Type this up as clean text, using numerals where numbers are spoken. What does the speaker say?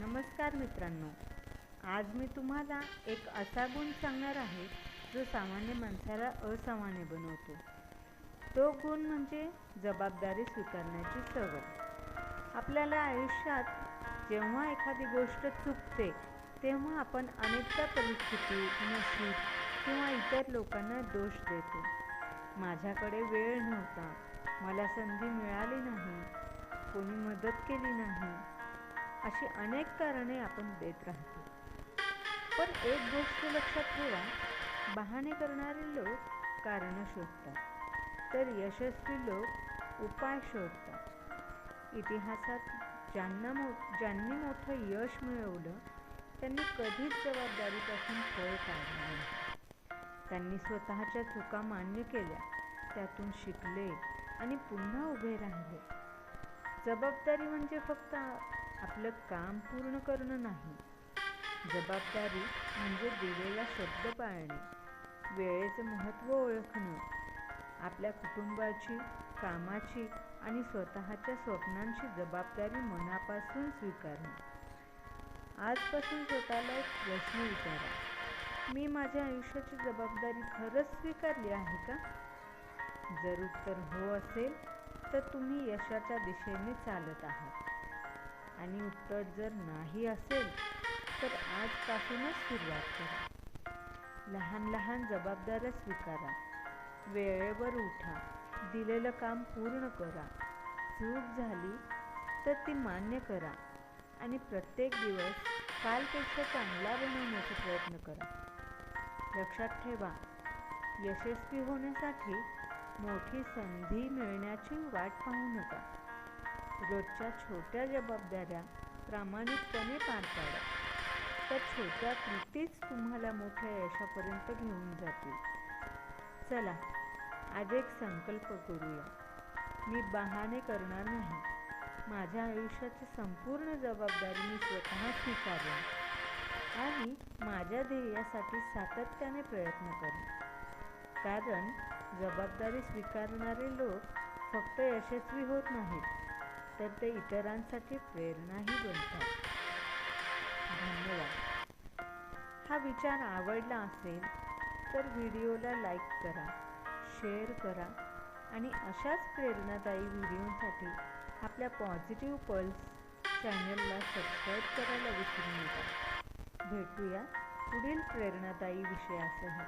नमस्कार मित्रांनो, आज मी तुम्हाला एक असा गुण सांगणार आहे जो सामान्य माणसाला असामान्य बनवतो. तो गुण म्हणजे जबाबदारी स्वीकारण्याची सवय. आपल्याला आयुष्यात जेव्हा एखादी गोष्ट चुकते तेव्हा आपण अनेकदा परिस्थिती, नशीब किंवा इतर लोकांना दोष देतो. माझ्याकडे वेळ नव्हता, मला संधी मिळाली नाही, कोणी मदत केली नाही, अशी अनेक कारणे आपण देत राहतो. पण एक गोष्ट लक्षात ठेवा, बहाणे करणारे लोक कारणं शोधतात, तर यशस्वी लोक उपाय शोधतात. इतिहासात ज्यांनी मोठं यश मिळवलं त्यांनी कधीच जबाबदारीपासून पळ काढला नाही. त्यांनी स्वतःच्या चुका मान्य केल्या, त्यातून शिकले आणि पुन्हा उभे राहिले. जबाबदारी म्हणजे फक्त आपलं काम पूर्ण करणं नाही. जबाबदारी म्हणजे दिलेला शब्द पाळणे, वेळेचं महत्त्व ओळखणं, आपल्या कुटुंबाची, कामाची आणि स्वतःच्या स्वप्नांची जबाबदारी मनापासून स्वीकारणं. आजपासून स्वतःला एक प्रश्न विचारा, मी माझ्या आयुष्याची जबाबदारी खरंच स्वीकारली आहे का? जर उत्तर हो असेल तर तुम्ही यशाच्या दिशेने चालत आहात, आणि उत्तर जर नाही असेल तर आजपासूनच सुरुवात करा. लहान लहान जबाबदाऱ्या स्वीकारा, वेळेवर उठा, दिलेलं काम पूर्ण करा, चूक झाली तर ती मान्य करा आणि प्रत्येक दिवस कालपेक्षा चांगला बनवण्याचा प्रयत्न करा. लक्षात ठेवा, यशस्वी होण्यासाठी मोठी संधी मिळण्याची वाट पाहू नका. रोजच्या छोट्या जबाबदाऱ्या प्रामाणिकपणे पार पाडा. त्या छोट्या कृतीच तुम्हाला मोठ्या यशापर्यंत घेऊन जातील. चला, आज एक संकल्प करूया. मी बहाणे करणार नाही. माझ्या आयुष्याची संपूर्ण जबाबदारी मी स्वतः स्वीकारेन आणि माझ्या ध्येयासाठी सातत्याने प्रयत्न करेन. कारण जबाबदारी स्वीकारणारे लोक फक्त यशस्वी होत नाहीत, तर ते इतरांसाठी प्रेरणाही बनतात. धन्यवाद. हा विचार आवडला असेल तर व्हिडिओला लाईक करा, शेअर करा आणि अशाच प्रेरणादायी व्हिडिओसाठी आपल्या पॉझिटिव्ह पल्स चॅनलला सबस्क्राईब करायला विसरू नका. भेटूया पुढील प्रेरणादायी विषयासह.